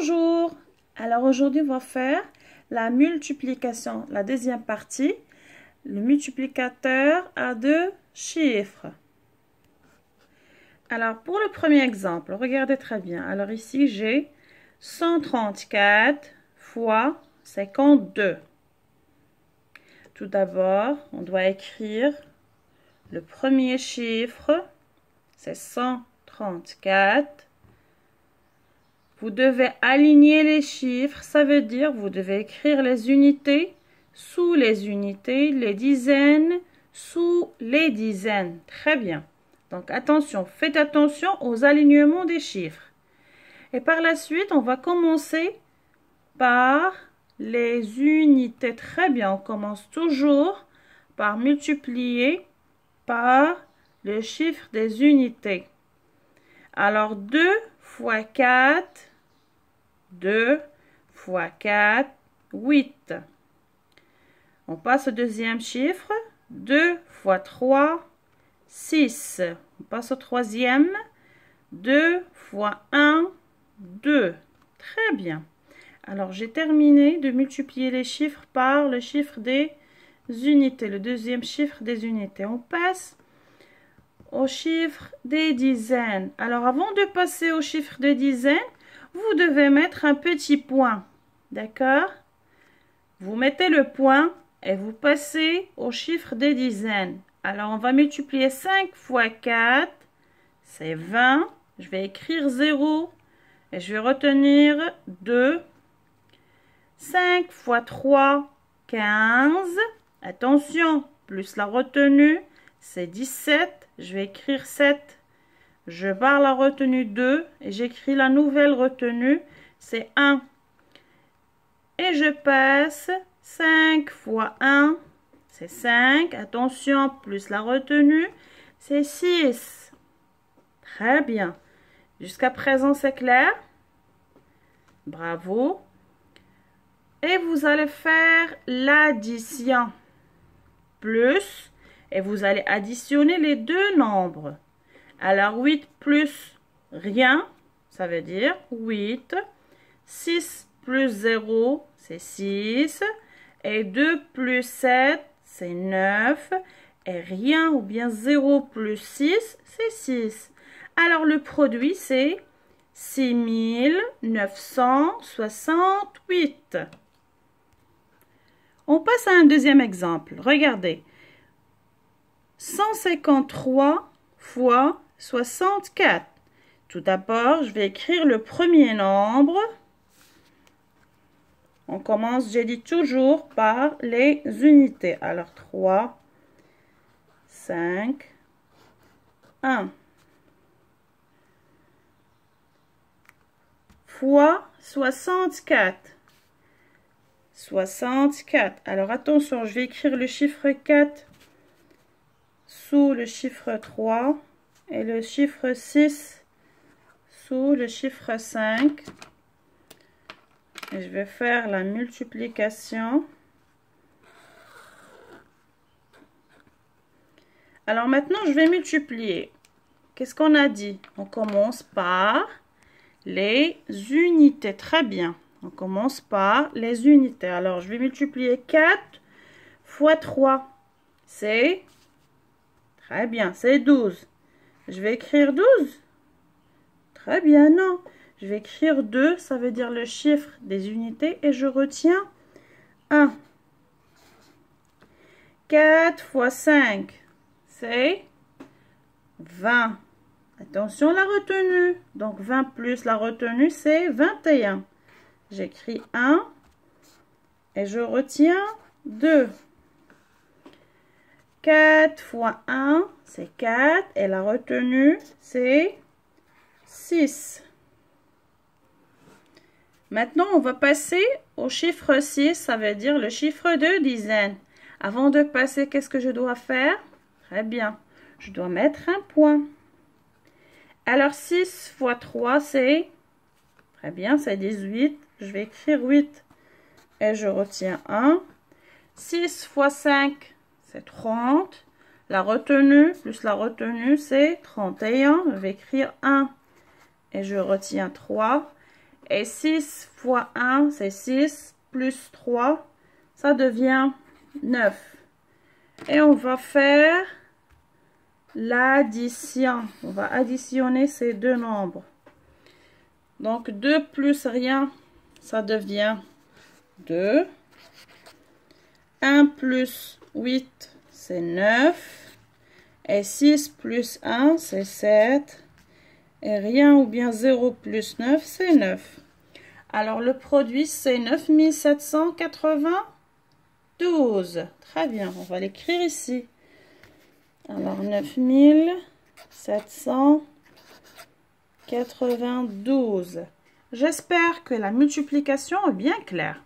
Bonjour! Alors aujourd'hui, on va faire la multiplication, la deuxième partie, le multiplicateur à deux chiffres. Alors pour le premier exemple, regardez très bien. Alors ici, j'ai 134 fois 52. Tout d'abord, on doit écrire le premier chiffre, c'est 134. Vous devez aligner les chiffres, ça veut dire vous devez écrire les unités sous les unités, les dizaines sous les dizaines. Très bien. Donc attention, faites attention aux alignements des chiffres. Et par la suite, on va commencer par les unités. Très bien, on commence toujours par multiplier par le chiffre des unités. Alors 2 fois 4, 2 fois 4, 8. On passe au deuxième chiffre. 2 fois 3, 6. On passe au troisième. 2 fois 1, 2. Très bien. Alors, j'ai terminé de multiplier les chiffres par le chiffre des unités, le deuxième chiffre des unités. On passe au chiffre des dizaines. Alors, avant de passer au chiffre des dizaines, vous devez mettre un petit point. D'accord? Vous mettez le point et vous passez au chiffre des dizaines. Alors, on va multiplier 5 fois 4, c'est 20. Je vais écrire 0 et je vais retenir 2. 5 fois 3, 15. Attention, plus la retenue, c'est 17. Je vais écrire 7. Je barre la retenue 2 et j'écris la nouvelle retenue, c'est 1. Et je passe 5 fois 1, c'est 5. Attention, plus la retenue, c'est 6. Très bien. Jusqu'à présent, c'est clair? Bravo. Et vous allez faire l'addition. Plus, et vous allez additionner les deux nombres. Alors, 8 plus rien, ça veut dire 8. 6 plus 0, c'est 6. Et 2 plus 7, c'est 9. Et rien ou bien 0 plus 6, c'est 6. Alors, le produit, c'est 6968. On passe à un deuxième exemple. Regardez. 153 fois 64. Tout d'abord, je vais écrire le premier nombre. On commence, j'ai dit toujours, par les unités. Alors, 3, 5, 1. Fois 64. 64. Alors, attention, je vais écrire le chiffre 4 sous le chiffre 3 et le chiffre 6 sous le chiffre 5. Et je vais faire la multiplication. Alors maintenant, je vais multiplier. Qu'est-ce qu'on a dit? On commence par les unités. Très bien. On commence par les unités. Alors, je vais multiplier 4 fois 3. C'est... Très bien, c'est 12. Je vais écrire 12. Très bien, non. Je vais écrire 2, ça veut dire le chiffre des unités, et je retiens 1. 4 fois 5, c'est 20. Attention la retenue. Donc 20 plus la retenue, c'est 21. J'écris 1 et je retiens 2. 4 fois 1, c'est 4 et la retenue, c'est 6. Maintenant, on va passer au chiffre 6, ça veut dire le chiffre de dizaine. Avant de passer, qu'est-ce que je dois faire? Très bien, je dois mettre un point. Alors, 6 fois 3, c'est... Très bien, c'est 18. Je vais écrire 8 et je retiens 1. 6 fois 5, c'est 30. La retenue, plus la retenue, c'est 31. Je vais écrire 1 et je retiens 3. Et 6 fois 1, c'est 6, plus 3, ça devient 9. Et on va faire l'addition. On va additionner ces deux nombres. Donc 2 plus rien, ça devient 2. 1 plus 8, c'est 9. Et 6 plus 1, c'est 7. Et rien ou bien 0 plus 9, c'est 9. Alors, le produit, c'est 9792. Très bien, on va l'écrire ici. Alors, 9792. J'espère que la multiplication est bien claire.